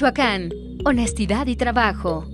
Michoacán, honestidad y trabajo.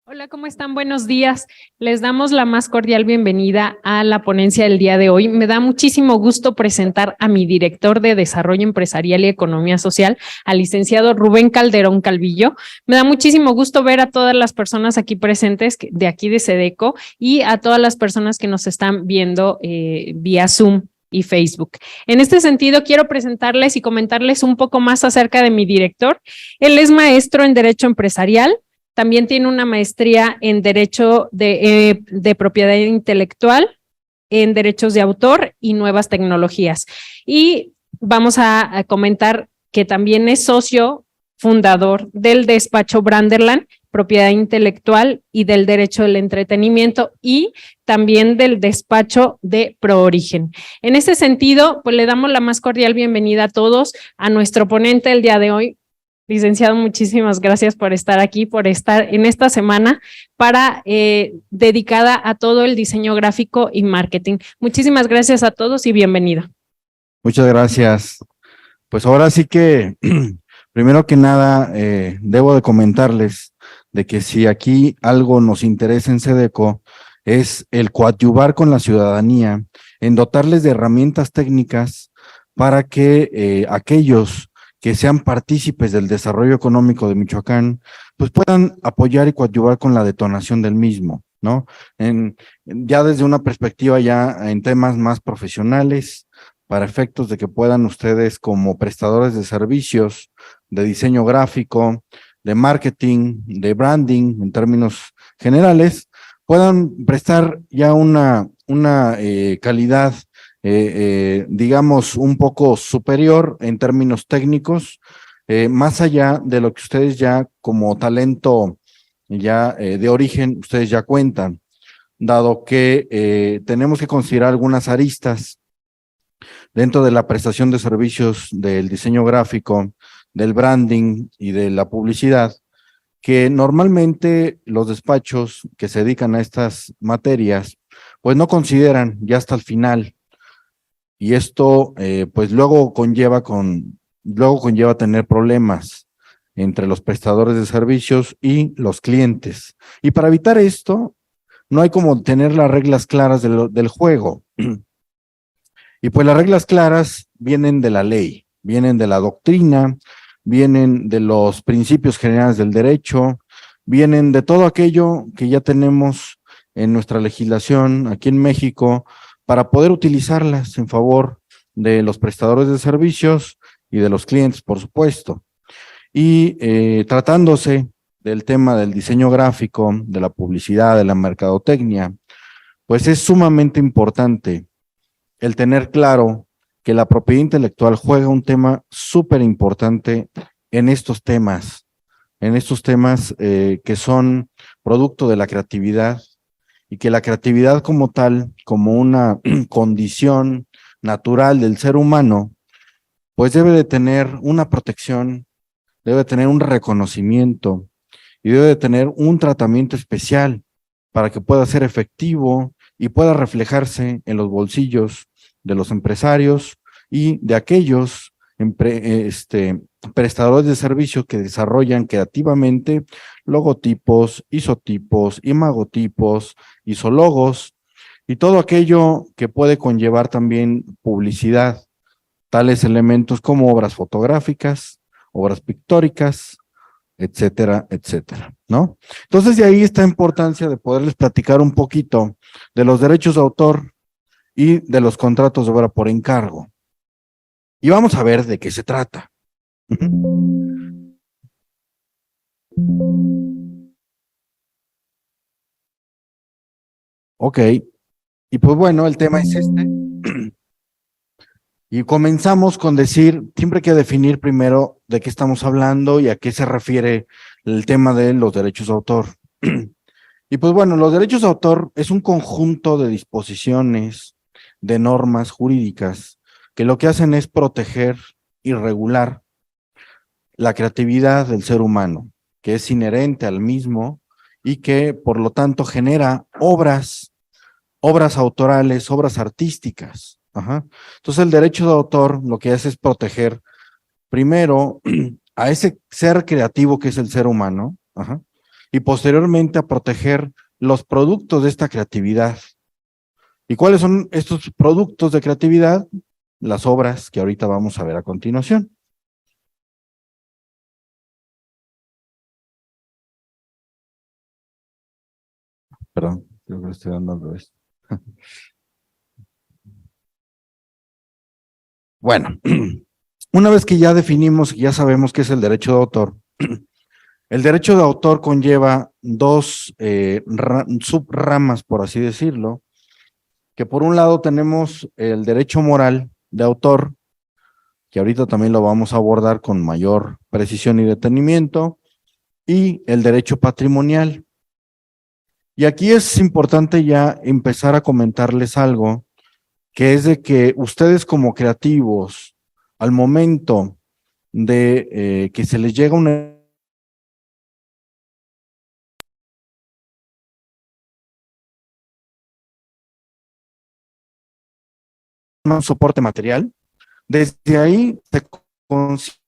Hola, ¿cómo están? Buenos días. Les damos la más cordial bienvenida a la ponencia del día de hoy. Me da muchísimo gusto presentar a mi director de Desarrollo Empresarial y Economía Social, al licenciado Rubén Calderón Calvillo. Me da muchísimo gusto ver a todas las personas aquí presentes de aquí de SEDECO y a todas las personas que nos están viendo vía Zoom y Facebook. En este sentido, quiero presentarles y comentarles un poco más acerca de mi director. Él es maestro en Derecho Empresarial. También tiene una maestría en Derecho de Propiedad Intelectual, en Derechos de Autor y Nuevas Tecnologías. Y vamos a comentar que también es socio fundador del despacho Branderland, Propiedad Intelectual y del Derecho del Entretenimiento, y también del despacho de ProOrigen. En ese sentido, pues le damos la más cordial bienvenida a todos, a nuestro ponente el día de hoy. Licenciado, muchísimas gracias por estar aquí, por estar en esta semana dedicada a todo el diseño gráfico y marketing. Muchísimas gracias a todos y bienvenido. Muchas gracias. Pues ahora sí que, primero que nada, debo de comentarles de que si aquí algo nos interesa en SEDECO es el coadyuvar con la ciudadanía, en dotarles de herramientas técnicas para que aquellos que sean partícipes del desarrollo económico de Michoacán, pues puedan apoyar y coadyuvar con la detonación del mismo, ¿no? Ya desde una perspectiva ya en temas más profesionales, para efectos de que puedan ustedes como prestadores de servicios, de diseño gráfico, de marketing, de branding, en términos generales, puedan prestar ya una calidad digamos, un poco superior en términos técnicos, más allá de lo que ustedes ya como talento ya de origen, ustedes ya cuentan, dado que tenemos que considerar algunas aristas dentro de la prestación de servicios del diseño gráfico, del branding y de la publicidad, que normalmente los despachos que se dedican a estas materias, pues no consideran ya hasta el final. Y esto, pues luego conlleva tener problemas entre los prestadores de servicios y los clientes. Y para evitar esto, no hay como tener las reglas claras del juego. Y pues las reglas claras vienen de la ley, vienen de la doctrina, vienen de los principios generales del derecho, vienen de todo aquello que ya tenemos en nuestra legislación aquí en México, para poder utilizarlas en favor de los prestadores de servicios y de los clientes, por supuesto. Y tratándose del tema del diseño gráfico, de la publicidad, de la mercadotecnia, pues es sumamente importante el tener claro que la propiedad intelectual juega un tema súper importante en estos temas que son producto de la creatividad, y que la creatividad como tal, como una condición natural del ser humano, pues debe de tener una protección, debe de tener un reconocimiento y debe de tener un tratamiento especial para que pueda ser efectivo y pueda reflejarse en los bolsillos de los empresarios y de aquellos prestadores de servicios que desarrollan creativamente logotipos, isotipos, imagotipos, isologos y todo aquello que puede conllevar también publicidad, tales elementos como obras fotográficas, obras pictóricas, etcétera, etcétera, ¿no? Entonces de ahí está la importancia de poderles platicar un poquito de los derechos de autor y de los contratos de obra por encargo. Y vamos a ver de qué se trata. Ok, y pues bueno, el tema es este. Y comenzamos con decir, siempre hay que definir primero de qué estamos hablando y a qué se refiere el tema de los derechos de autor. Y pues bueno, los derechos de autor es un conjunto de disposiciones, de normas jurídicas, que lo que hacen es proteger y regular la creatividad del ser humano, que es inherente al mismo y que por lo tanto genera obras autorales, obras Entonces el derecho de autor lo que hace es proteger primero a ese ser creativo que es el ser humano, ajá, y posteriormente a proteger los productos de esta creatividad. ¿Y cuáles son estos productos de creatividad? Las obras que ahorita vamos a ver a continuación. Perdón, creo que le estoy dando al revés. Bueno, una vez que ya definimos y ya sabemos qué es el derecho de autor, el derecho de autor conlleva dos subramas, por así decirlo, que por un lado tenemos el derecho moral de autor, que ahorita también lo vamos a abordar con mayor precisión y detenimiento, y el derecho patrimonial. Y aquí es importante ya empezar a comentarles algo, que es de que ustedes como creativos, al momento de que se les llega un soporte material, desde ahí se concibe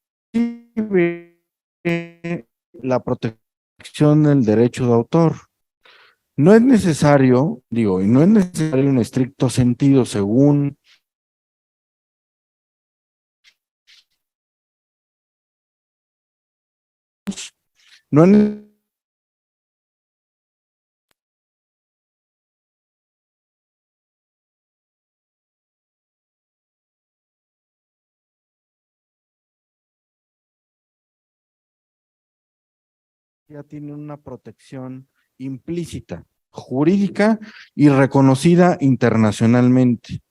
la protección del derecho de autor. No es necesario, digo, y no es necesario en estricto sentido, según no es ya tiene una protección implícita, jurídica y reconocida internacionalmente.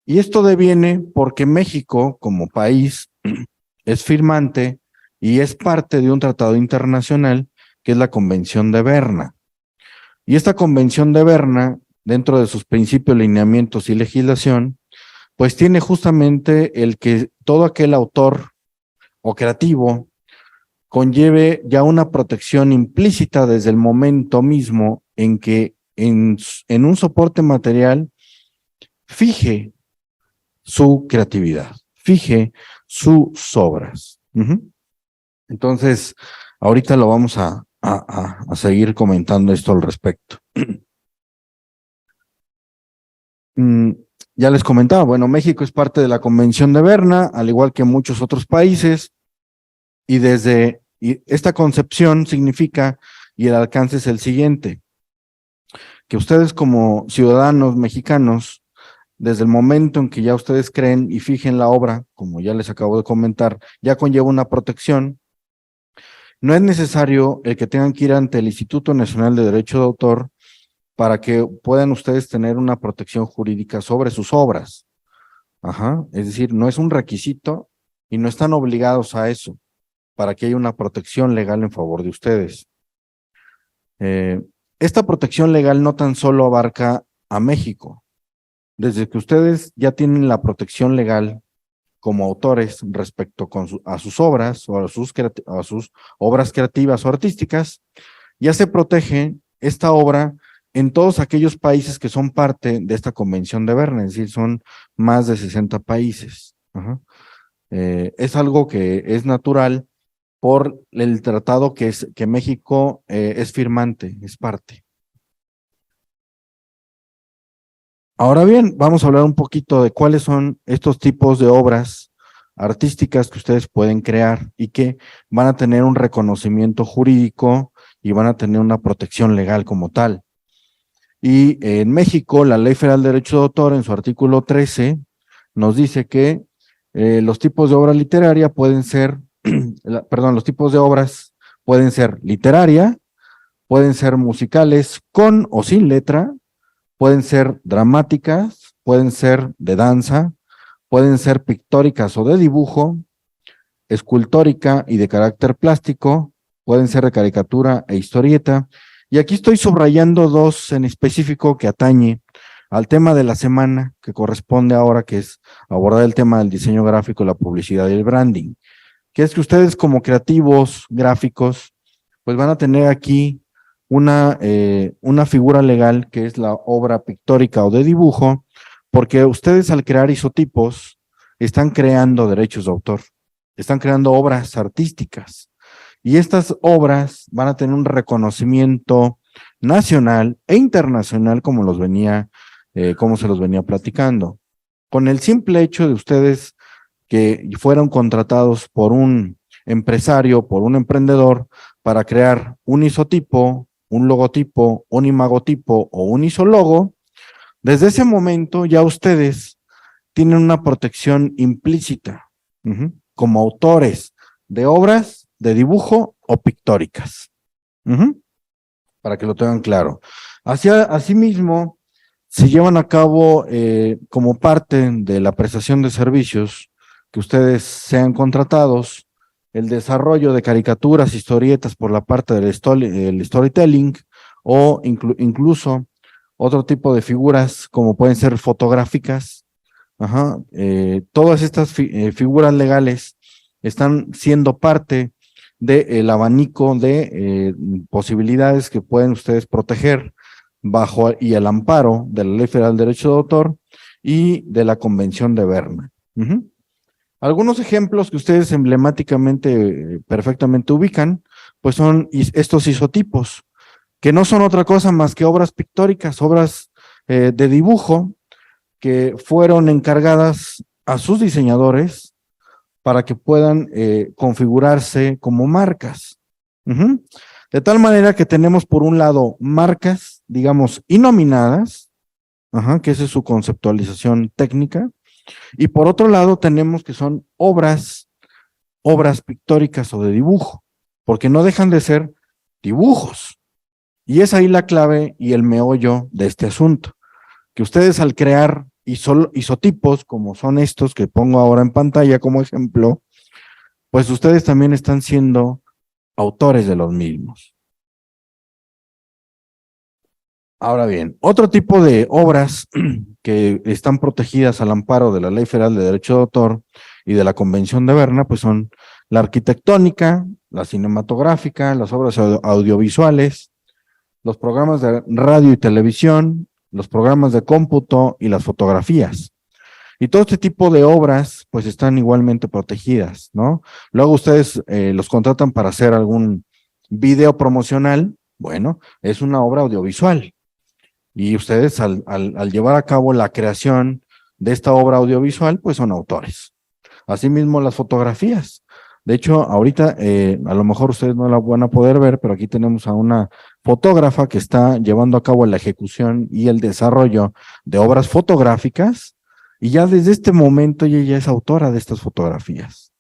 Y esto deviene porque México, como país, es firmante y es parte de un tratado internacional que es la Convención de Berna. Y esta Convención de Berna, dentro de sus principios, lineamientos y legislación, pues tiene justamente el que todo aquel autor o creativo conlleve ya una protección implícita desde el momento mismo en que en un soporte material fije su creatividad, fije sus obras. Entonces, ahorita lo vamos a seguir comentando esto al respecto. Ya les comentaba, bueno, México es parte de la Convención de Berna, al igual que muchos otros países, y esta concepción significa, y el alcance es el siguiente, que ustedes como ciudadanos mexicanos, desde el momento en que ya ustedes creen y fijen la obra, como ya les acabo de comentar, ya conlleva una protección. No es necesario el que tengan que ir ante el Instituto Nacional de Derecho de Autor para que puedan ustedes tener una protección jurídica sobre sus obras. Ajá, es decir, no es un requisito y no están obligados a eso para que haya una protección legal en favor de ustedes. Esta protección legal no tan solo abarca a México. Desde que ustedes ya tienen la protección legal como autores respecto a sus obras o a sus obras creativas o artísticas, ya se protege esta obra en todos aquellos países que son parte de esta Convención de Berna, es decir, son más de 60 países. Es algo que es natural por el tratado que México es firmante, es parte. Ahora bien, vamos a hablar un poquito de cuáles son estos tipos de obras artísticas que ustedes pueden crear y que van a tener un reconocimiento jurídico y van a tener una protección legal como tal. Y en México, la Ley Federal de Derecho de Autor, en su artículo 13, nos dice que los tipos de obra literaria pueden ser, los tipos de obras pueden ser literaria, pueden ser musicales con o sin letra, pueden ser dramáticas, pueden ser de danza, pueden ser pictóricas o de dibujo, escultórica y de carácter plástico, pueden ser de caricatura e historieta. Y aquí estoy subrayando dos en específico que atañe al tema de la semana que corresponde ahora, que es abordar el tema del diseño gráfico, la publicidad y el branding, que es que ustedes como creativos gráficos, pues van a tener aquí una figura legal que es la obra pictórica o de dibujo, porque ustedes al crear isotipos están creando derechos de autor. están creando obras artísticas. Y estas obras van a tener un reconocimiento nacional e internacional como se los venía platicando. Con el simple hecho de ustedes que fueron contratados por un empresario, por un emprendedor, para crear un isotipo, un logotipo, un imagotipo o un isologo, desde ese momento ya ustedes tienen una protección implícita como autores de obras de dibujo o pictóricas, para que lo tengan claro. Asimismo, se llevan a cabo como parte de la prestación de servicios que ustedes sean contratados, el desarrollo de caricaturas, historietas por la parte del storytelling o incluso otro tipo de figuras como pueden ser fotográficas. Todas estas figuras legales están siendo parte del abanico de posibilidades que pueden ustedes proteger bajo y el amparo de la Ley Federal de Derecho de Autor y de la Convención de Berna. Algunos ejemplos que ustedes emblemáticamente perfectamente ubican, pues son estos isotipos, que no son otra cosa más que obras pictóricas, obras de dibujo, que fueron encargadas a sus diseñadores para que puedan configurarse como marcas. De tal manera que tenemos por un lado marcas, digamos, inominadas, que esa es su conceptualización técnica, y por otro lado tenemos que son obras pictóricas o de dibujo, porque no dejan de ser dibujos. Y es ahí la clave y el meollo de este asunto, que ustedes al crear isotipos, como son estos que pongo ahora en pantalla como ejemplo, pues ustedes también están siendo autores de los mismos. Ahora bien, otro tipo de obras que están protegidas al amparo de la Ley Federal de Derecho de Autor y de la Convención de Berna, pues son la arquitectónica, la cinematográfica, las obras audiovisuales, los programas de radio y televisión, los programas de cómputo y las fotografías. Y todo este tipo de obras, pues están igualmente protegidas, ¿no? Luego ustedes los contratan para hacer algún video promocional, bueno, es una obra audiovisual. Y ustedes al llevar a cabo la creación de esta obra audiovisual, pues son autores. Asimismo, las fotografías. De hecho, ahorita a lo mejor ustedes no la van a poder ver, pero aquí tenemos a una fotógrafa que está llevando a cabo la ejecución y el desarrollo de obras fotográficas, y ya desde este momento ella ya es autora de estas fotografías.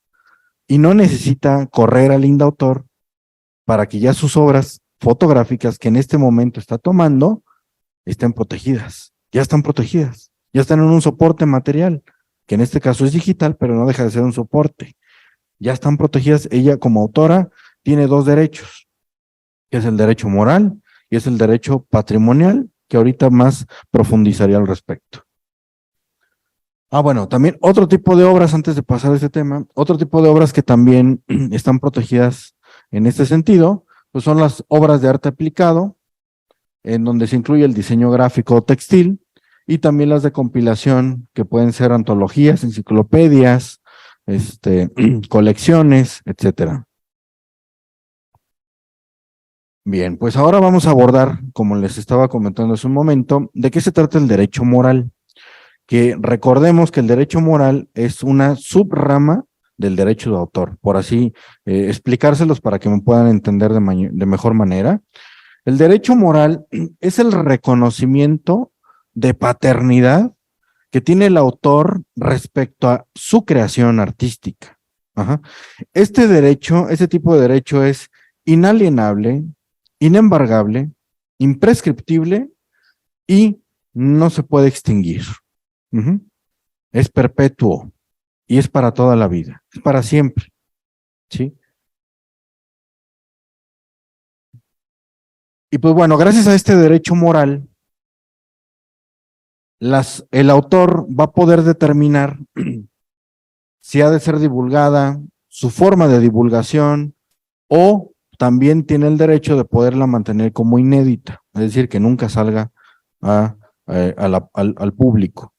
Y no necesita correr al INDAUTOR para que ya sus obras fotográficas que en este momento está tomando estén protegidas, ya están protegidas, ya están en un soporte material, que en este caso es digital, pero no deja de ser un soporte. Ya están protegidas. Ella como autora tiene dos derechos, que es el derecho moral y es el derecho patrimonial, que ahorita más profundizaría al respecto. Bueno, también otro tipo de obras, antes de pasar a este tema, otro tipo de obras que también están protegidas en este sentido, pues son las obras de arte aplicado, en donde se incluye el diseño gráfico o textil, y también las de compilación, que pueden ser antologías, enciclopedias, colecciones, etcétera. Bien, pues ahora vamos a abordar, como les estaba comentando hace un momento, de qué se trata el derecho moral. Que recordemos que el derecho moral es una subrama del derecho de autor, por así explicárselos para que me puedan entender de mejor manera. El derecho moral es el reconocimiento de paternidad que tiene el autor respecto a su creación artística. Este tipo de derecho es inalienable, inembargable, imprescriptible y no se puede extinguir. Es perpetuo y es para toda la vida, es para siempre, ¿sí? Y pues bueno, gracias a este derecho moral, el autor va a poder determinar si ha de ser divulgada, su forma de divulgación, o también tiene el derecho de poderla mantener como inédita, es decir, que nunca salga al público.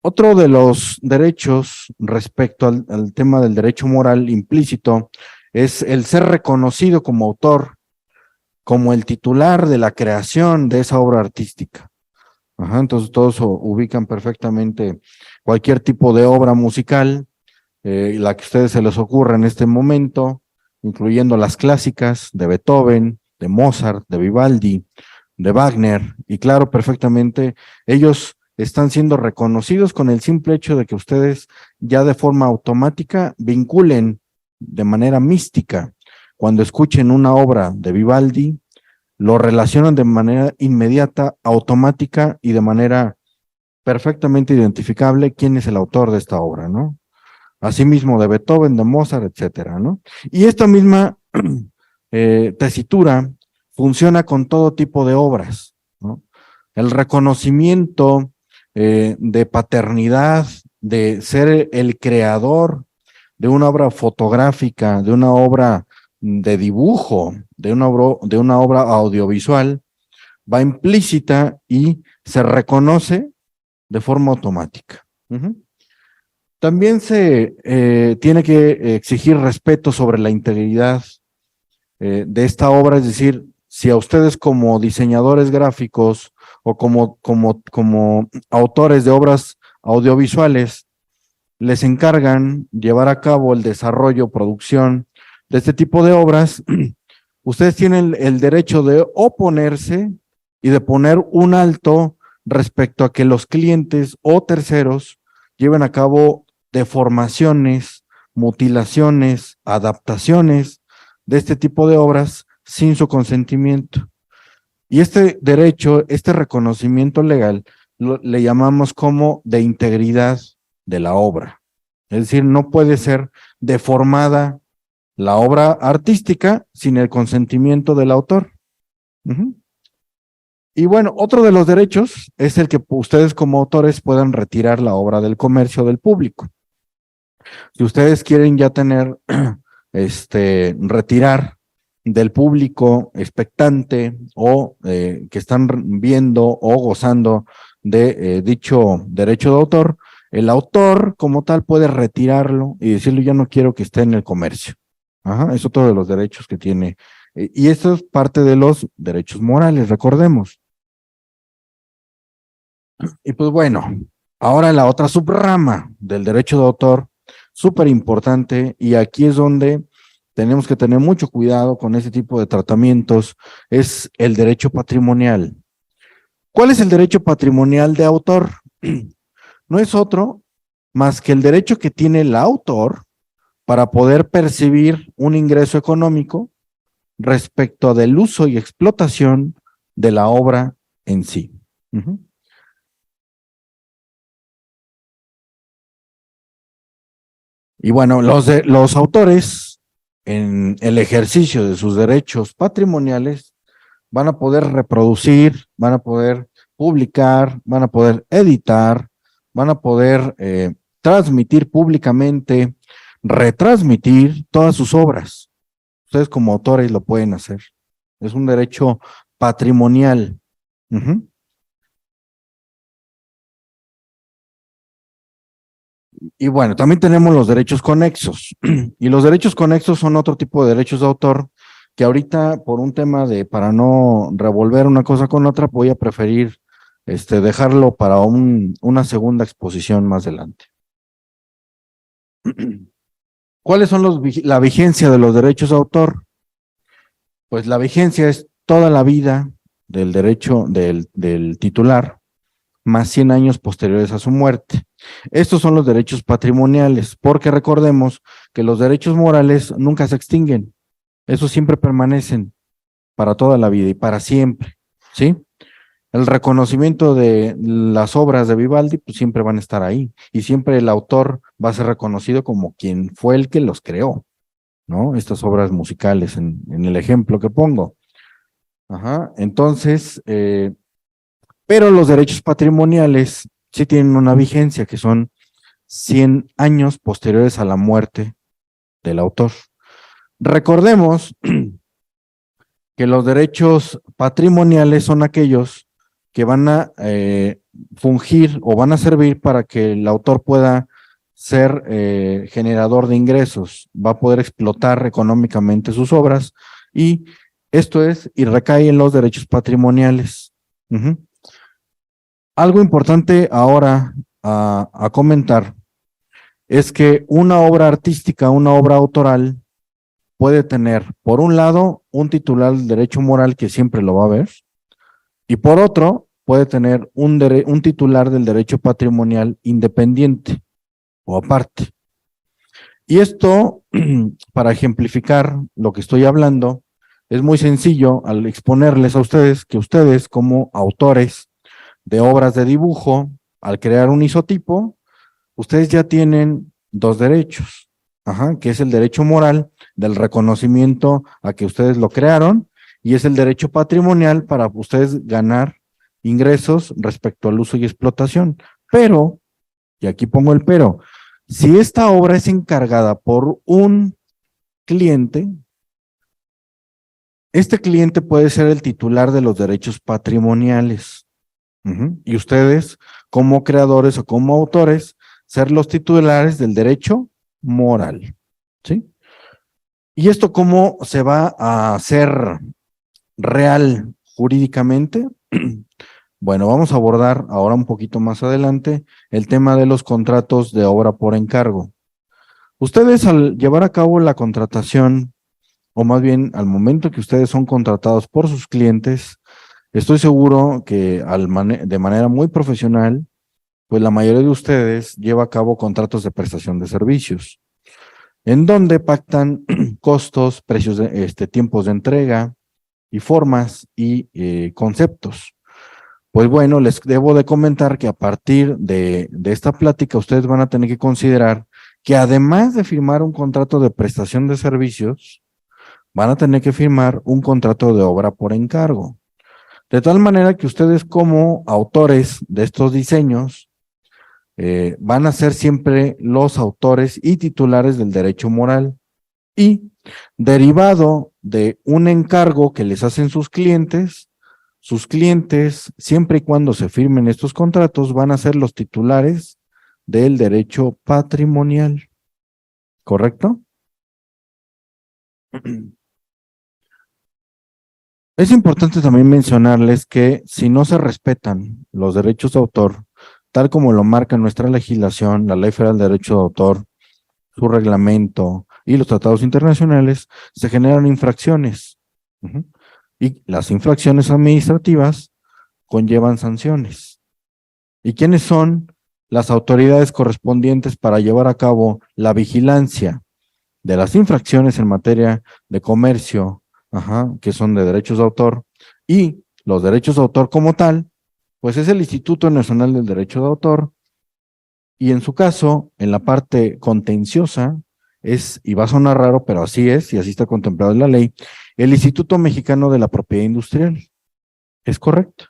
Otro de los derechos respecto al tema del derecho moral implícito es el ser reconocido como autor, como el titular de la creación de esa obra artística. Ajá, entonces todos ubican perfectamente cualquier tipo de obra musical, la que a ustedes se les ocurra en este momento, incluyendo las clásicas de Beethoven, de Mozart, de Vivaldi, de Wagner, y claro, perfectamente, ellos están siendo reconocidos con el simple hecho de que ustedes ya de forma automática vinculen de manera mística, cuando escuchen una obra de Vivaldi, lo relacionan de manera inmediata, automática y de manera perfectamente identificable quién es el autor de esta obra, ¿no? Asimismo de Beethoven, de Mozart, etcétera, ¿no? Y esta misma tesitura funciona con todo tipo de obras, ¿no? El reconocimiento de paternidad, de ser el creador de una obra fotográfica, de una obra de dibujo, de una obra audiovisual, va implícita y se reconoce de forma automática. También se tiene que exigir respeto sobre la integridad de esta obra, es decir, si a ustedes como diseñadores gráficos o como autores de obras audiovisuales les encargan llevar a cabo el desarrollo, producción de este tipo de obras, ustedes tienen el derecho de oponerse y de poner un alto respecto a que los clientes o terceros lleven a cabo deformaciones, mutilaciones, adaptaciones de este tipo de obras sin su consentimiento. Y este derecho, este reconocimiento legal, le llamamos como de integridad de la obra. Es decir, no puede ser deformada la obra artística sin el consentimiento del autor. Y bueno, otro de los derechos es el que ustedes como autores puedan retirar la obra del comercio del público. Si ustedes quieren ya tener, retirar del público expectante o que están viendo o gozando de dicho derecho de autor, el autor como tal puede retirarlo y decirle ya no quiero que esté en el comercio. Ajá, es otro de los derechos que tiene. Y esto es parte de los derechos morales, recordemos. Y pues bueno, ahora la otra subrama del derecho de autor, súper importante, y aquí es donde tenemos que tener mucho cuidado con ese tipo de tratamientos, es el derecho patrimonial. ¿Cuál es el derecho patrimonial de autor? No es otro más que el derecho que tiene el autor para poder percibir un ingreso económico respecto del uso y explotación de la obra en sí. Y bueno, los autores, en el ejercicio de sus derechos patrimoniales, van a poder reproducir, van a poder publicar, van a poder editar, van a poder transmitir públicamente, retransmitir todas sus obras. Ustedes como autores lo pueden hacer. Es un derecho patrimonial. Y bueno, también tenemos los derechos conexos. Y los derechos conexos son otro tipo de derechos de autor que ahorita por un tema para no revolver una cosa con otra, voy a preferir dejarlo para una segunda exposición más adelante. ¿Cuáles son la vigencia de los derechos de autor? Pues la vigencia es toda la vida del derecho del titular, más 100 años posteriores a su muerte. Estos son los derechos patrimoniales, porque recordemos que los derechos morales nunca se extinguen, esos siempre permanecen para toda la vida y para siempre, ¿sí? El reconocimiento de las obras de Vivaldi, pues siempre van a estar ahí, y siempre el autor va a ser reconocido como quien fue el que los creó, ¿no? Estas obras musicales, en el ejemplo que pongo. Ajá, entonces, pero los derechos patrimoniales sí tienen una vigencia, que son 100 años posteriores a la muerte del autor. Recordemos que los derechos patrimoniales son aquellos que van a fungir o van a servir para que el autor pueda ser generador de ingresos, va a poder explotar económicamente sus obras y y recae en los derechos patrimoniales. Algo importante ahora a comentar es que una obra artística, una obra autoral, puede tener, por un lado, un titular del derecho moral que siempre lo va a haber, y por otro, puede tener un titular del derecho patrimonial independiente o aparte. Y esto, para ejemplificar lo que estoy hablando, es muy sencillo al exponerles a ustedes que ustedes, como autores de obras de dibujo, al crear un isotipo, ustedes ya tienen dos derechos, que es el derecho moral del reconocimiento a que ustedes lo crearon y es el derecho patrimonial para ustedes ganar ingresos respecto al uso y explotación. Pero, y aquí pongo el pero, si esta obra es encargada por un cliente, este cliente puede ser el titular de los derechos patrimoniales. Y ustedes, como creadores o como autores, ser los titulares del derecho moral. ¿Sí? ¿Y esto cómo se va a hacer real jurídicamente? Bueno, vamos a abordar ahora un poquito más adelante el tema de los contratos de obra por encargo. Ustedes al llevar a cabo la contratación, o más bien al momento que ustedes son contratados por sus clientes, estoy seguro que de manera muy profesional, pues la mayoría de ustedes lleva a cabo contratos de prestación de servicios, en donde pactan costos, precios, tiempos de entrega y formas y conceptos. Pues bueno, les debo de comentar que a partir de esta plática ustedes van a tener que considerar que además de firmar un contrato de prestación de servicios, van a tener que firmar un contrato de obra por encargo. De tal manera que ustedes como autores de estos diseños van a ser siempre los autores y titulares del derecho moral. Y derivado de un encargo que les hacen sus clientes, siempre y cuando se firmen estos contratos, van a ser los titulares del derecho patrimonial. ¿Correcto? Es importante también mencionarles que si no se respetan los derechos de autor, tal como lo marca nuestra legislación, la Ley Federal de Derecho de Autor, su reglamento y los tratados internacionales, se generan infracciones. Y las infracciones administrativas conllevan sanciones. ¿Y quiénes son las autoridades correspondientes para llevar a cabo la vigilancia de las infracciones en materia de comercio, que son de derechos de autor, y los derechos de autor como tal? Pues es el Instituto Nacional del Derecho de Autor, y en su caso, en la parte contenciosa, y va a sonar raro, pero así es, y así está contemplado en la ley, el Instituto Mexicano de la Propiedad Industrial. Es correcto.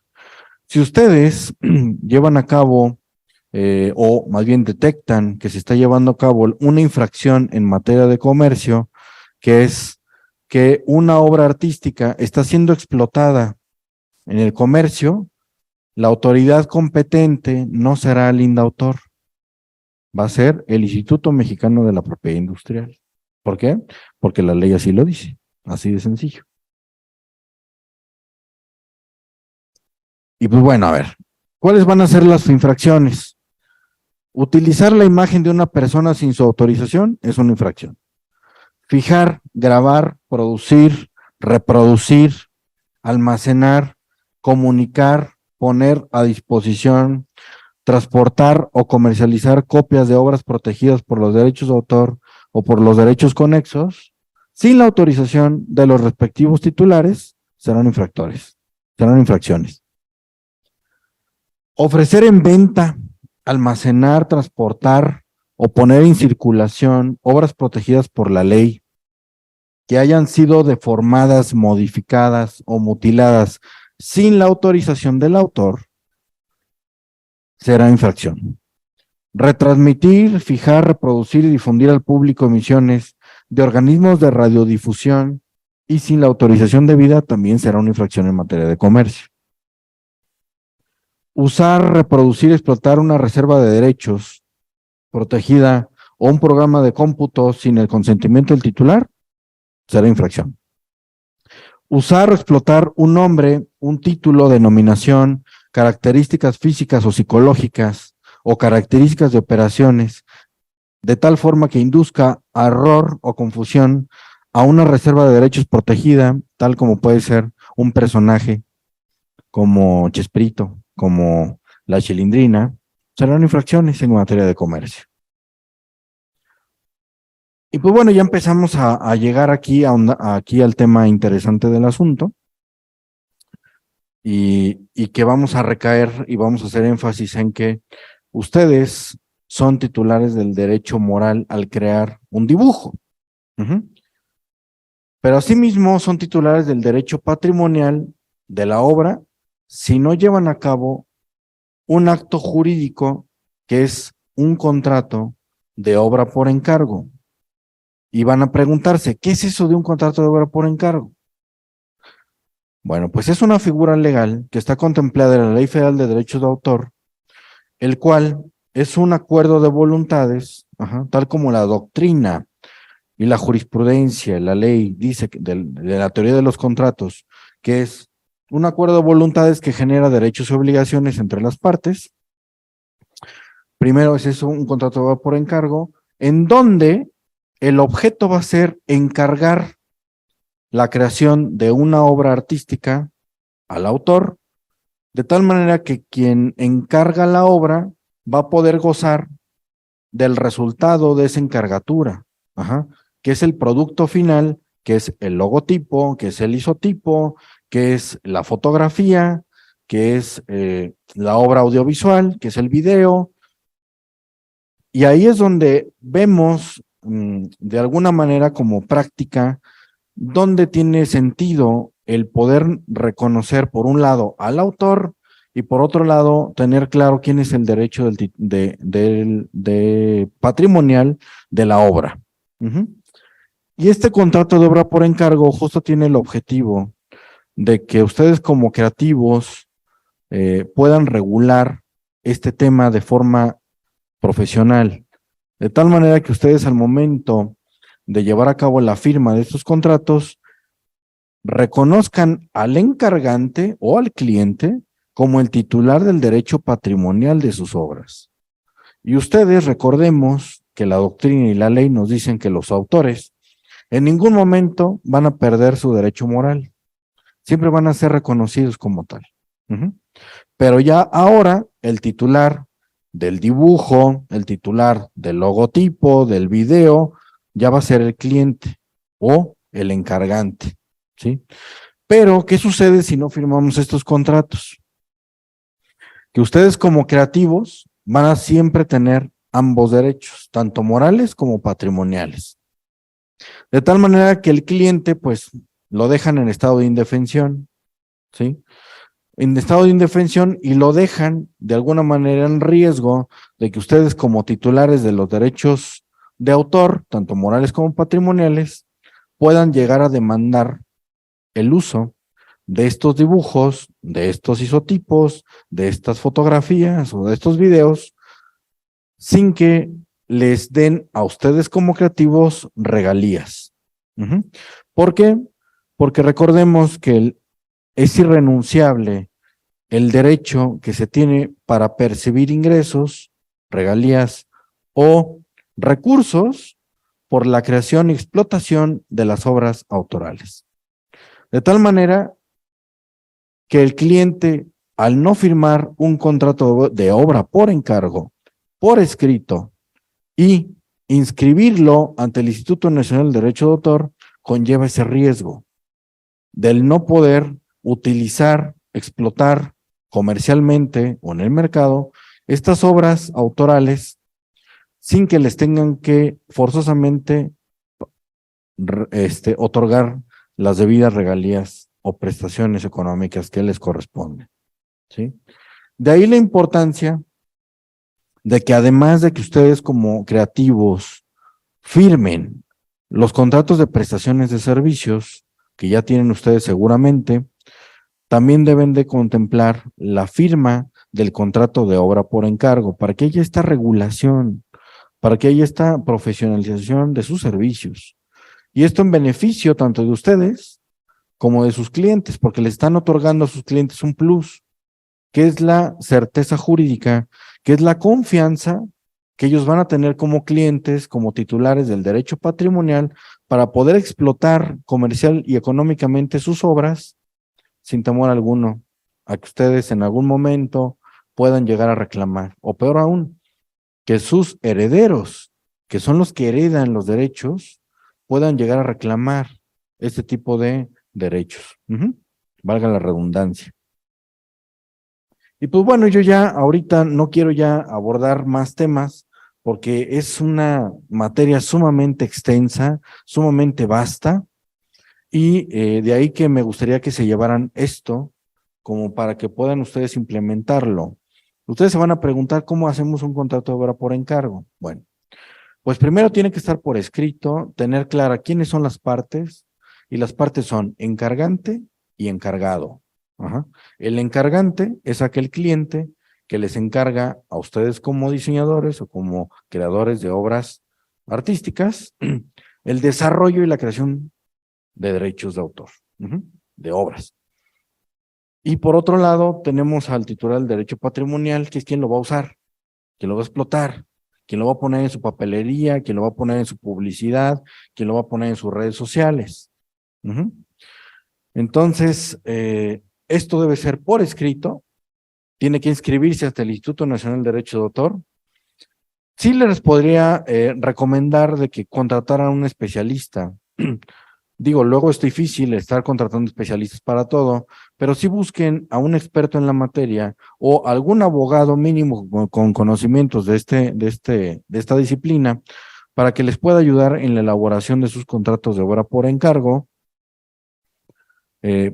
Si ustedes llevan a cabo, o más bien detectan que se está llevando a cabo una infracción en materia de comercio, que es que una obra artística está siendo explotada en el comercio, la autoridad competente no será el INDAUTOR, va a ser el Instituto Mexicano de la Propiedad Industrial. ¿Por qué? Porque la ley así lo dice, así de sencillo. Y pues bueno, a ver, ¿cuáles van a ser las infracciones? Utilizar la imagen de una persona sin su autorización es una infracción. Fijar, grabar, producir, reproducir, almacenar, comunicar, poner a disposición, transportar o comercializar copias de obras protegidas por los derechos de autor o por los derechos conexos, sin la autorización de los respectivos titulares, serán infracciones. Ofrecer en venta, almacenar, transportar o poner en circulación obras protegidas por la ley que hayan sido deformadas, modificadas o mutiladas sin la autorización del autor, será infracción. Retransmitir, fijar, reproducir y difundir al público emisiones de organismos de radiodifusión y sin la autorización debida también será una infracción en materia de comercio. usar, reproducir, explotar una reserva de derechos protegida o un programa de cómputo sin el consentimiento del titular, será infracción. Usar o explotar un nombre, un título, denominación, características físicas o psicológicas o características de operaciones de tal forma que induzca a error o confusión a una reserva de derechos protegida, tal como puede ser un personaje como Chespirito, como la Chilindrina, serán infracciones en materia de comercio. Y pues bueno, ya empezamos a llegar aquí, aquí al tema interesante del asunto y que vamos a recaer y vamos a hacer énfasis en que ustedes son titulares del derecho moral al crear un dibujo. Pero asimismo son titulares del derecho patrimonial de la obra si no llevan a cabo un acto jurídico que es un contrato de obra por encargo. Y van a preguntarse, ¿qué es eso de un contrato de obra por encargo? Bueno, pues es una figura legal que está contemplada en la Ley Federal de Derechos de Autor, el cual es un acuerdo de voluntades, tal como la doctrina y la jurisprudencia, la ley dice de la teoría de los contratos, que es un acuerdo de voluntades que genera derechos y obligaciones entre las partes. Primero es eso, un contrato de obra por encargo, en donde el objeto va a ser encargar la creación de una obra artística al autor, de tal manera que quien encarga la obra va a poder gozar del resultado de esa encargatura, que es el producto final, que es el logotipo, que es el isotipo, que es la fotografía, que es la obra audiovisual, que es el video. Y ahí es donde vemos de alguna manera como práctica, donde tiene sentido el poder reconocer por un lado al autor y por otro lado tener claro quién es el derecho de patrimonial de la obra. Y este contrato de obra por encargo justo tiene el objetivo de que ustedes como creativos puedan regular este tema de forma profesional, de tal manera que ustedes al momento de llevar a cabo la firma de estos contratos reconozcan al encargante o al cliente como el titular del derecho patrimonial de sus obras. Y ustedes recordemos que la doctrina y la ley nos dicen que los autores en ningún momento van a perder su derecho moral, siempre van a ser reconocidos como tal. Pero ya ahora el titular del dibujo, el titular del logotipo, del video, ya va a ser el cliente o el encargante, ¿sí? Pero, ¿qué sucede si no firmamos estos contratos? Que ustedes como creativos van a siempre tener ambos derechos, tanto morales como patrimoniales. De tal manera que el cliente, pues, lo dejan en estado de indefensión, ¿sí? En estado de indefensión y lo dejan de alguna manera en riesgo de que ustedes como titulares de los derechos de autor, tanto morales como patrimoniales, puedan llegar a demandar el uso de estos dibujos, de estos isotipos, de estas fotografías o de estos videos, sin que les den a ustedes como creativos regalías. ¿Por qué? Porque recordemos que es irrenunciable el derecho que se tiene para percibir ingresos, regalías o recursos por la creación y explotación de las obras autorales. De tal manera que el cliente, al no firmar un contrato de obra por encargo, por escrito, y inscribirlo ante el Instituto Nacional del Derecho de Autor, conlleva ese riesgo del no poder utilizar, explotar comercialmente o en el mercado estas obras autorales sin que les tengan que forzosamente otorgar las debidas regalías o prestaciones económicas que les corresponden, ¿sí? De ahí la importancia de que además de que ustedes como creativos firmen los contratos de prestaciones de servicios que ya tienen ustedes seguramente, también deben de contemplar la firma del contrato de obra por encargo, para que haya esta regulación, para que haya esta profesionalización de sus servicios. Y esto en beneficio tanto de ustedes como de sus clientes, porque le están otorgando a sus clientes un plus, que es la certeza jurídica, que es la confianza que ellos van a tener como clientes, como titulares del derecho patrimonial, para poder explotar comercial y económicamente sus obras sin temor alguno a que ustedes en algún momento puedan llegar a reclamar, o peor aún, que sus herederos, que son los que heredan los derechos, puedan llegar a reclamar este tipo de derechos. Valga la redundancia. Y pues bueno, yo ya ahorita no quiero ya abordar más temas porque es una materia sumamente extensa, sumamente vasta, y de ahí que me gustaría que se llevaran esto como para que puedan ustedes implementarlo. Ustedes se van a preguntar cómo hacemos un contrato de obra por encargo. Bueno, pues primero tiene que estar por escrito, tener clara quiénes son las partes, y las partes son encargante y encargado. El encargante es aquel cliente que les encarga a ustedes como diseñadores o como creadores de obras artísticas el desarrollo y la creación de derechos de autor, de obras. Y por otro lado tenemos al titular del derecho patrimonial, que es quien lo va a usar, quien lo va a explotar, quien lo va a poner en su papelería, quien lo va a poner en su publicidad, quien lo va a poner en sus redes sociales. Entonces, esto debe ser por escrito, tiene que inscribirse hasta el Instituto Nacional de Derecho de Autor. Sí les podría recomendar de que contrataran a un especialista. Digo, luego es difícil estar contratando especialistas para todo, pero sí busquen a un experto en la materia o algún abogado mínimo con conocimientos de esta disciplina para que les pueda ayudar en la elaboración de sus contratos de obra por encargo,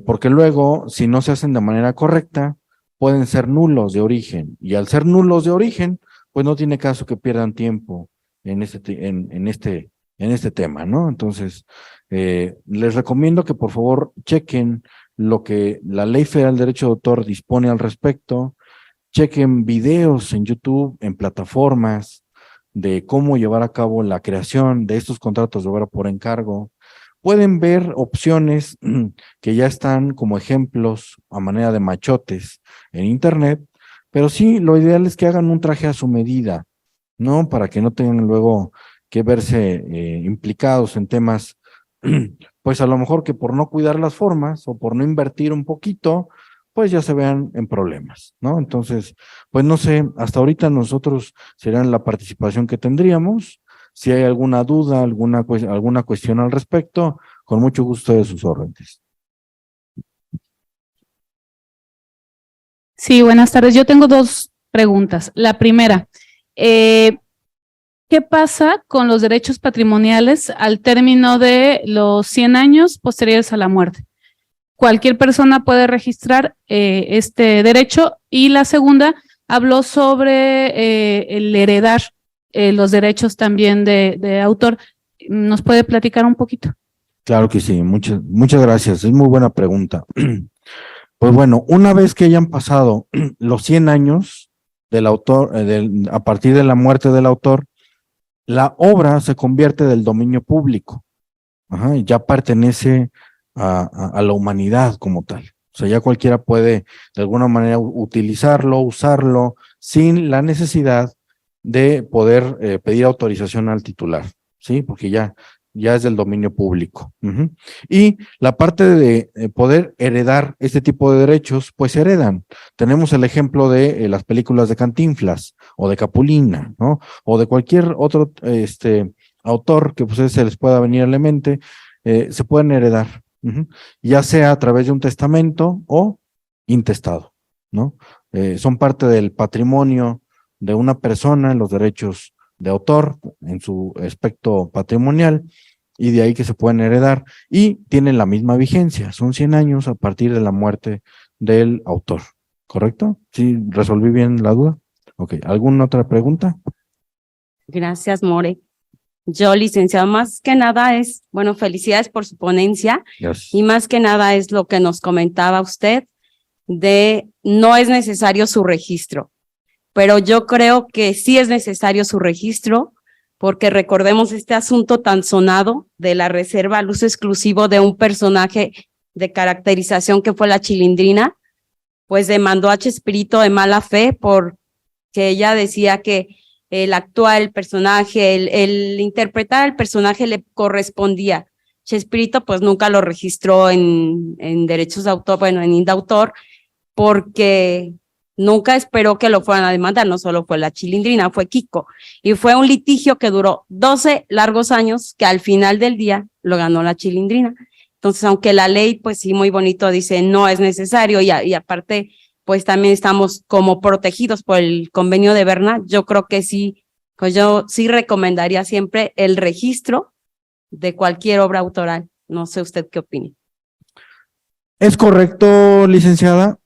porque luego, si no se hacen de manera correcta, pueden ser nulos de origen, y al ser nulos de origen, pues no tiene caso que pierdan tiempo en este tema, ¿no? Entonces, les recomiendo que por favor chequen lo que la Ley Federal de Derecho de Autor dispone al respecto, chequen videos en YouTube, en plataformas, de cómo llevar a cabo la creación de estos contratos de obra por encargo. Pueden ver opciones que ya están como ejemplos a manera de machotes en internet, pero sí, lo ideal es que hagan un traje a su medida, ¿no? Para que no tengan luego que verse implicados en temas, pues a lo mejor que por no cuidar las formas o por no invertir un poquito, pues ya se vean en problemas, ¿no? Entonces, pues no sé, hasta ahorita nosotros serán la participación que tendríamos. Si hay alguna duda, alguna cuestión al respecto, con mucho gusto de sus órdenes. Sí, buenas tardes. Yo tengo dos preguntas. La primera, ¿qué pasa con los derechos patrimoniales al término de los 100 años posteriores a la muerte? ¿Cualquier persona puede registrar este derecho? Y la segunda, habló sobre el heredar los derechos también de autor. ¿Nos puede platicar un poquito? Claro que sí, muchas gracias. Es muy buena pregunta. Pues bueno, una vez que hayan pasado los 100 años del autor, a partir de la muerte del autor, la obra se convierte del dominio público. Y ya pertenece a la humanidad como tal. O sea, ya cualquiera puede de alguna manera utilizarlo, usarlo, sin la necesidad de poder pedir autorización al titular, ¿sí? Porque ya es del dominio público. Y la parte de poder heredar este tipo de derechos, pues heredan. Tenemos el ejemplo de las películas de Cantinflas o de Capulina, ¿no? O de cualquier otro autor que pues se les pueda venir a la mente, se pueden heredar, ya sea a través de un testamento o intestado, ¿no? Son parte del patrimonio de una persona, los derechos de autor en su aspecto patrimonial, y de ahí que se pueden heredar y tienen la misma vigencia, son 100 años a partir de la muerte del autor, ¿correcto? ¿Sí resolví bien la duda? Ok, ¿alguna otra pregunta? Gracias, More. Yo, licenciado, más que nada es, bueno, felicidades por su ponencia. Yes. Y más que nada es lo que nos comentaba usted de no es necesario su registro, pero yo creo que sí es necesario su registro, porque recordemos este asunto tan sonado de la reserva al uso exclusivo de un personaje de caracterización que fue la Chilindrina, pues demandó a Chespirito de mala fe porque ella decía que el actuar el personaje, el interpretar el personaje le correspondía. Chespirito pues nunca lo registró en derechos de autor, bueno, en indautor, porque nunca esperó que lo fueran a demandar, no solo fue la Chilindrina, fue Kiko. Y fue un litigio que duró 12 largos años, que al final del día lo ganó la Chilindrina. Entonces, aunque la ley, pues sí, muy bonito, dice no es necesario y aparte, pues también estamos como protegidos por el convenio de Berna, yo creo que sí, pues yo sí recomendaría siempre el registro de cualquier obra autoral. No sé usted qué opina. Es correcto, licenciada.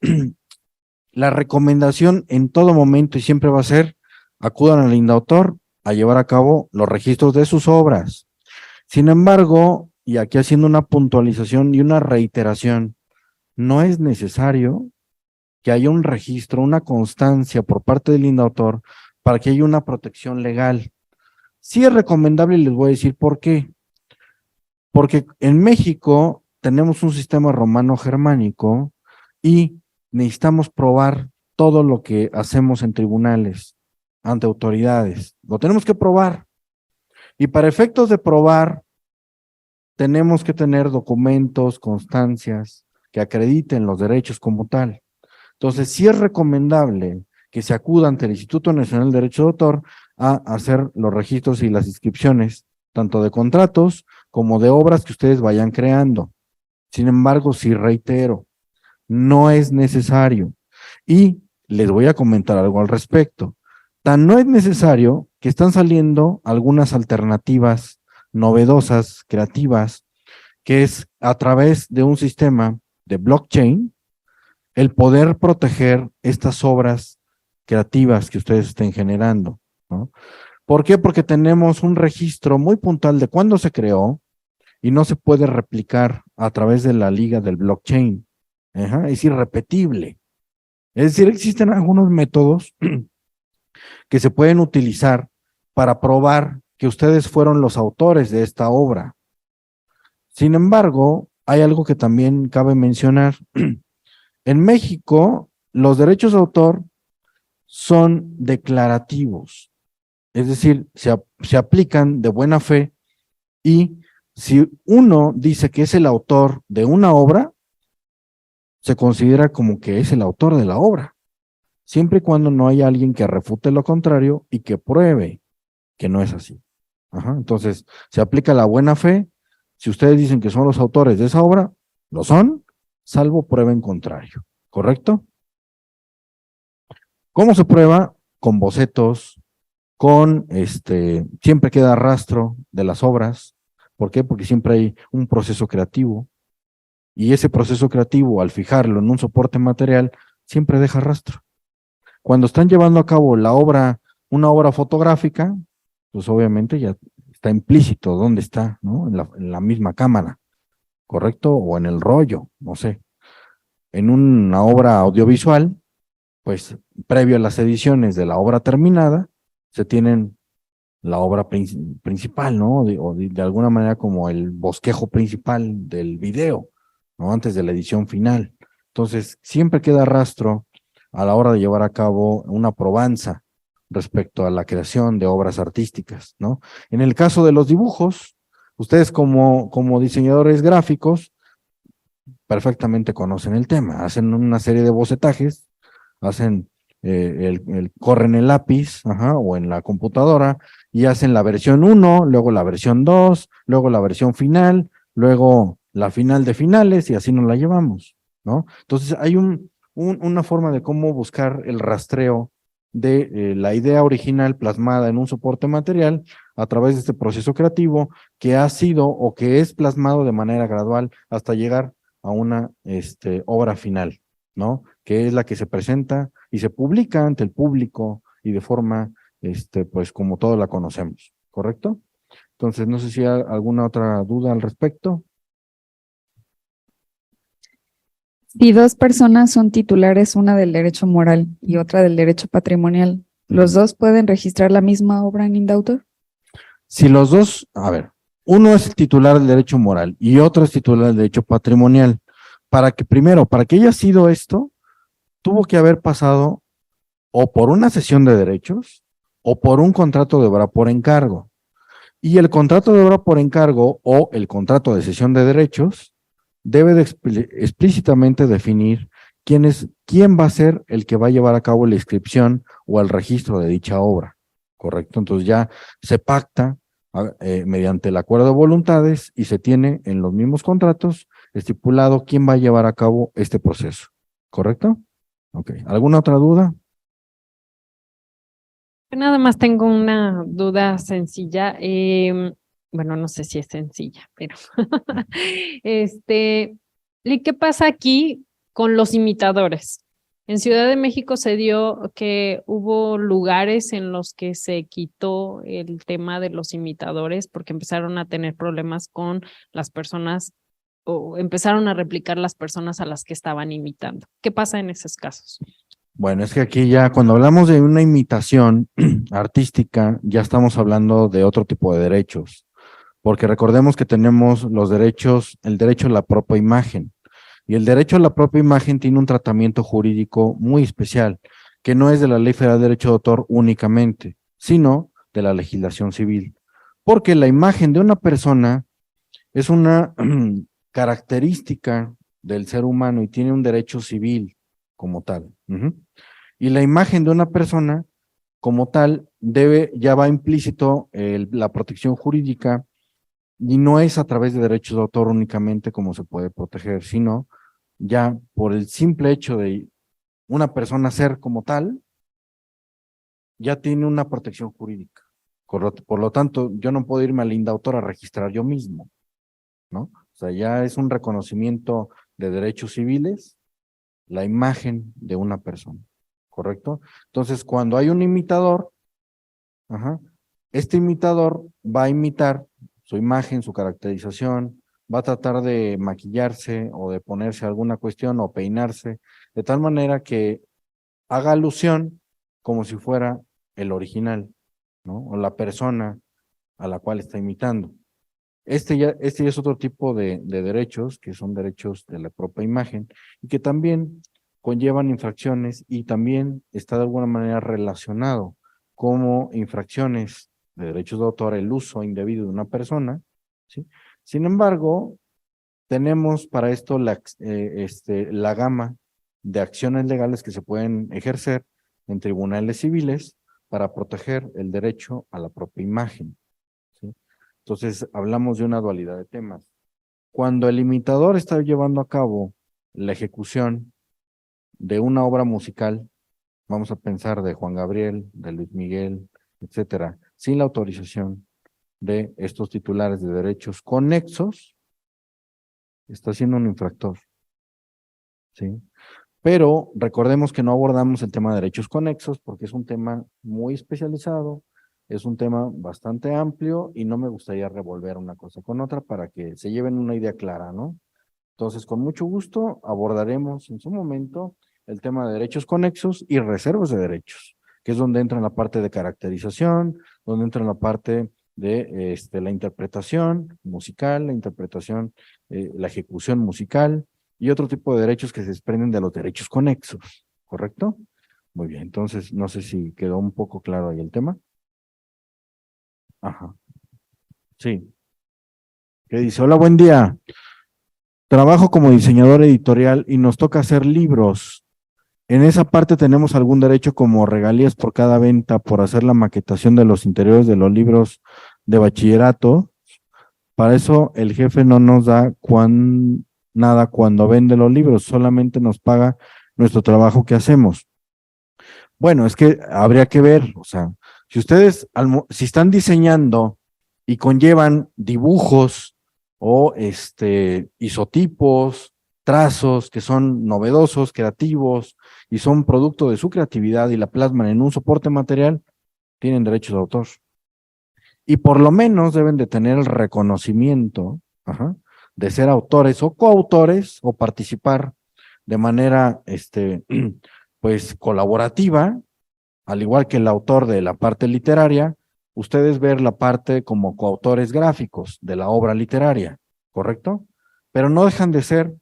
La recomendación en todo momento y siempre va a ser, acudan al indautor a llevar a cabo los registros de sus obras. Sin embargo, y aquí haciendo una puntualización y una reiteración, no es necesario que haya un registro, una constancia por parte del indautor para que haya una protección legal. Sí es recomendable y les voy a decir por qué. Porque en México tenemos un sistema romano-germánico y necesitamos probar todo lo que hacemos en tribunales, ante autoridades. Lo tenemos que probar. Y para efectos de probar, tenemos que tener documentos, constancias que acrediten los derechos como tal. Entonces, sí es recomendable que se acuda ante el Instituto Nacional de Derecho de Autor a hacer los registros y las inscripciones, tanto de contratos como de obras que ustedes vayan creando. Sin embargo, sí reitero, no es necesario. Y les voy a comentar algo al respecto. Tan no es necesario que están saliendo algunas alternativas novedosas, creativas, que es a través de un sistema de blockchain, el poder proteger estas obras creativas que ustedes estén generando, ¿no? ¿Por qué? Porque tenemos un registro muy puntual de cuándo se creó y no se puede replicar a través de la liga del blockchain. Es irrepetible. Es decir, existen algunos métodos que se pueden utilizar para probar que ustedes fueron los autores de esta obra. Sin embargo, hay algo que también cabe mencionar. En México, los derechos de autor son declarativos, es decir, se aplican de buena fe y si uno dice que es el autor de una obra, se considera como que es el autor de la obra, siempre y cuando no haya alguien que refute lo contrario y que pruebe que no es así. Entonces, se aplica la buena fe. Si ustedes dicen que son los autores de esa obra, lo son, salvo prueba en contrario, ¿correcto? ¿Cómo se prueba? Con bocetos, con siempre queda rastro de las obras. ¿Por qué? Porque siempre hay un proceso creativo y ese proceso creativo, al fijarlo en un soporte material, siempre deja rastro. Cuando están llevando a cabo la obra, una obra fotográfica, pues obviamente ya está implícito dónde está, ¿no? En la misma cámara, ¿correcto? O en el rollo, no sé. En una obra audiovisual, pues previo a las ediciones de la obra terminada, se tienen la obra principal, ¿no? O de alguna manera como el bosquejo principal del video, ¿no? Antes de la edición final. Entonces, siempre queda rastro a la hora de llevar a cabo una probanza respecto a la creación de obras artísticas, ¿no? En el caso de los dibujos, ustedes como diseñadores gráficos perfectamente conocen el tema, hacen una serie de bocetajes, hacen corren el lápiz, o en la computadora, y hacen la versión 1, luego la versión 2, luego la versión final, luego la final de finales, y así nos la llevamos, ¿no? Entonces hay una forma de cómo buscar el rastreo de la idea original plasmada en un soporte material a través de este proceso creativo que ha sido o que es plasmado de manera gradual hasta llegar a una obra final, ¿no? Que es la que se presenta y se publica ante el público y de forma, pues como todos la conocemos, ¿correcto? Entonces, no sé si hay alguna otra duda al respecto. Si dos personas son titulares, una del derecho moral y otra del derecho patrimonial, ¿los dos pueden registrar la misma obra en Indautor? Si los dos, a ver, uno es el titular del derecho moral y otro es titular del derecho patrimonial, para que haya sido esto, tuvo que haber pasado o por una cesión de derechos o por un contrato de obra por encargo. Y el contrato de obra por encargo o el contrato de cesión de derechos debe de explícitamente definir quién va a ser el que va a llevar a cabo la inscripción o el registro de dicha obra, ¿correcto? Entonces ya se pacta mediante el acuerdo de voluntades y se tiene en los mismos contratos estipulado quién va a llevar a cabo este proceso, ¿correcto? Ok, ¿alguna otra duda? Nada más tengo una duda sencilla. Bueno, no sé si es sencilla, pero ¿y qué pasa aquí con los imitadores? En Ciudad de México se dio que hubo lugares en los que se quitó el tema de los imitadores porque empezaron a tener problemas con las personas o empezaron a replicar las personas a las que estaban imitando. ¿Qué pasa en esos casos? Bueno, es que aquí ya cuando hablamos de una imitación artística, ya estamos hablando de otro tipo de derechos, porque recordemos que tenemos los derechos, el derecho a la propia imagen, y el derecho a la propia imagen tiene un tratamiento jurídico muy especial, que no es de la Ley Federal de Derecho de Autor únicamente, sino de la legislación civil, porque la imagen de una persona es una característica del ser humano y tiene un derecho civil como tal. Y la imagen de una persona como tal ya va implícito la protección jurídica y no es a través de derechos de autor únicamente como se puede proteger, sino ya por el simple hecho de una persona ser como tal, ya tiene una protección jurídica. Por lo tanto, yo no puedo irme al Indautor a registrar yo mismo, ¿no? O sea, ya es un reconocimiento de derechos civiles, la imagen de una persona, ¿correcto? Entonces, cuando hay un imitador, este imitador va a imitar su imagen, su caracterización, va a tratar de maquillarse o de ponerse alguna cuestión o peinarse, de tal manera que haga alusión como si fuera el original, ¿no? O la persona a la cual está imitando. Este ya es otro tipo de derechos, que son derechos de la propia imagen, y que también conllevan infracciones y también está de alguna manera relacionado como infracciones de derechos de autor el uso indebido de una persona, ¿sí? Sin embargo, tenemos para esto la gama de acciones legales que se pueden ejercer en tribunales civiles para proteger el derecho a la propia imagen, ¿sí? Entonces, hablamos de una dualidad de temas. Cuando el imitador está llevando a cabo la ejecución de una obra musical, vamos a pensar de Juan Gabriel, de Luis Miguel, etcétera, sin la autorización de estos titulares de derechos conexos, está siendo un infractor, ¿sí? Pero recordemos que no abordamos el tema de derechos conexos porque es un tema muy especializado, es un tema bastante amplio y no me gustaría revolver una cosa con otra para que se lleven una idea clara, ¿no? Entonces, con mucho gusto abordaremos en su momento el tema de derechos conexos y reservas de derechos, que es donde entra la parte de caracterización, donde entra la parte de la interpretación musical, la interpretación, la ejecución musical y otro tipo de derechos que se desprenden de los derechos conexos, ¿correcto? Muy bien, entonces no sé si quedó un poco claro ahí el tema. Ajá. Sí. ¿Qué dice? Hola, buen día. Trabajo como diseñador editorial y nos toca hacer libros. En esa parte tenemos algún derecho como regalías por cada venta, por hacer la maquetación de los interiores de los libros de bachillerato. Para eso el jefe no nos da nada cuando vende los libros, solamente nos paga nuestro trabajo que hacemos. Bueno, es que habría que ver, o sea, si ustedes, si están diseñando y conllevan dibujos o isotipos, trazos que son novedosos, creativos y son producto de su creatividad y la plasman en un soporte material, tienen derechos de autor. Y por lo menos deben de tener el reconocimiento de ser autores o coautores o participar de manera, pues, colaborativa, al igual que el autor de la parte literaria, ustedes ver la parte como coautores gráficos de la obra literaria, ¿correcto? Pero no dejan de ser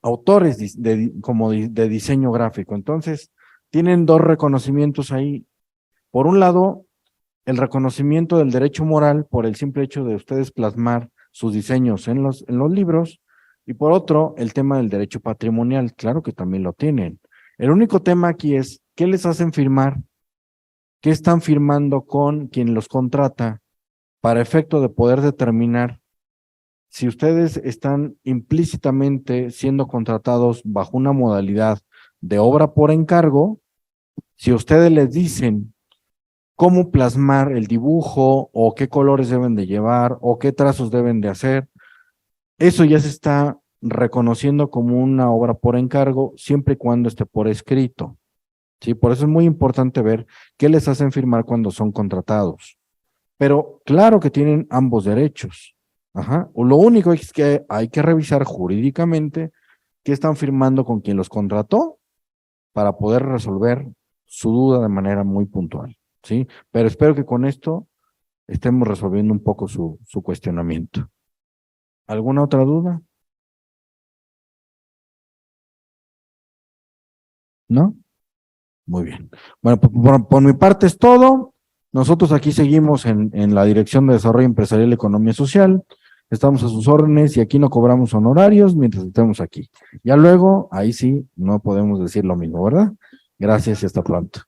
autores de diseño gráfico. Entonces, tienen dos reconocimientos ahí. Por un lado, el reconocimiento del derecho moral por el simple hecho de ustedes plasmar sus diseños en los libros, y por otro, el tema del derecho patrimonial, claro que también lo tienen. El único tema aquí es, ¿qué les hacen firmar? ¿Qué están firmando con quien los contrata para efecto de poder determinar si ustedes están implícitamente siendo contratados bajo una modalidad de obra por encargo? Si ustedes les dicen cómo plasmar el dibujo o qué colores deben de llevar o qué trazos deben de hacer, eso ya se está reconociendo como una obra por encargo siempre y cuando esté por escrito. Sí, por eso es muy importante ver qué les hacen firmar cuando son contratados. Pero claro que tienen ambos derechos. Ajá. Lo único es que hay que revisar jurídicamente qué están firmando con quien los contrató para poder resolver su duda de manera muy puntual. ¿Sí? Pero espero que con esto estemos resolviendo un poco su cuestionamiento. ¿Alguna otra duda? ¿No? Muy bien. Bueno, por mi parte es todo. Nosotros aquí seguimos en la Dirección de Desarrollo Empresarial y Economía Social. Estamos a sus órdenes y aquí no cobramos honorarios mientras estemos aquí. Ya luego, ahí sí, no podemos decir lo mismo, ¿verdad? Gracias y hasta pronto.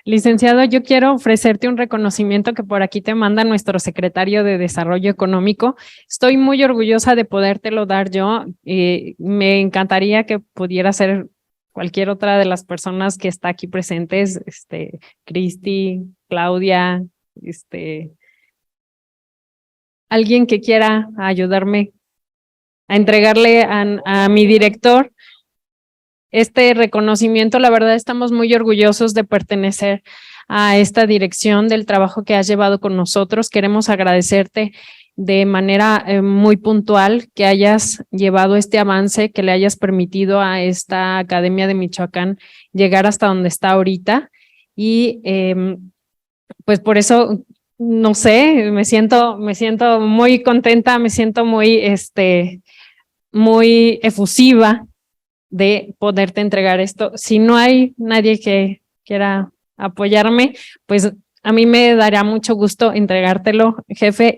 Licenciado, yo quiero ofrecerte un reconocimiento que por aquí te manda nuestro secretario de Desarrollo Económico. Estoy muy orgullosa de podértelo dar yo. Me encantaría que pudiera ser cualquier otra de las personas que está aquí presentes, Cristi, Claudia, alguien que quiera ayudarme a entregarle a mi director este reconocimiento. La verdad, estamos muy orgullosos de pertenecer a esta dirección, del trabajo que has llevado con nosotros. Queremos agradecerte de manera muy puntual que hayas llevado este avance, que le hayas permitido a esta Academia de Michoacán llegar hasta donde está ahorita. Y pues por eso, no sé, me siento muy contenta, me siento muy efusiva de poderte entregar esto. Si no hay nadie que quiera apoyarme, pues a mí me dará mucho gusto entregártelo, jefe,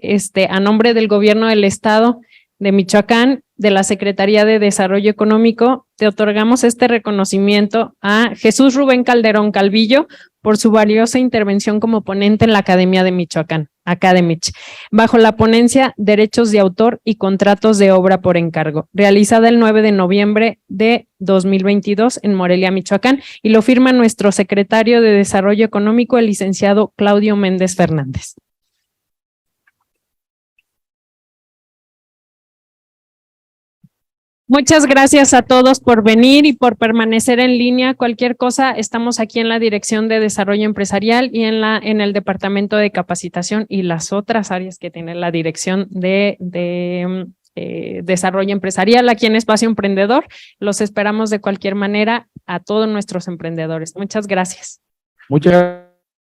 a nombre del Gobierno del Estado de Michoacán, de la Secretaría de Desarrollo Económico, te otorgamos este reconocimiento a Jesús Rubén Calderón Calvillo por su valiosa intervención como ponente en la Academia de Michoacán, Academich, bajo la ponencia Derechos de Autor y Contratos de Obra por Encargo, realizada el 9 de noviembre de 2022 en Morelia, Michoacán, y lo firma nuestro secretario de Desarrollo Económico, el licenciado Claudio Méndez Fernández. Muchas gracias a todos por venir y por permanecer en línea. Cualquier cosa, estamos aquí en la Dirección de Desarrollo Empresarial y en el Departamento de Capacitación y las otras áreas que tiene la Dirección de Desarrollo Empresarial aquí en Espacio Emprendedor. Los esperamos de cualquier manera a todos nuestros emprendedores. Muchas gracias.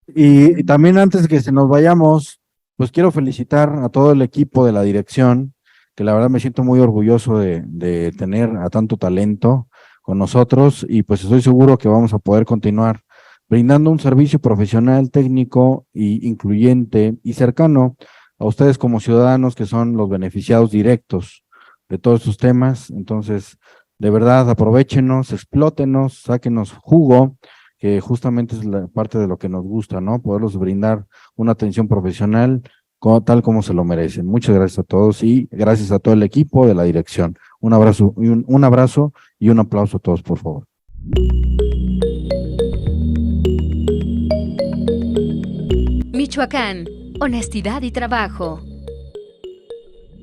Y también antes de que se nos vayamos, pues quiero felicitar a todo el equipo de la dirección, que la verdad me siento muy orgulloso de tener a tanto talento con nosotros, y pues estoy seguro que vamos a poder continuar brindando un servicio profesional, técnico y incluyente y cercano a ustedes como ciudadanos que son los beneficiados directos de todos estos temas. Entonces, de verdad, aprovéchenos, explótenos, sáquenos jugo, que justamente es la parte de lo que nos gusta, ¿no? Poderlos brindar una atención profesional tal como se lo merecen. Muchas gracias a todos y gracias a todo el equipo de la dirección. Un abrazo y un aplauso a todos, por favor. Michoacán, honestidad y trabajo.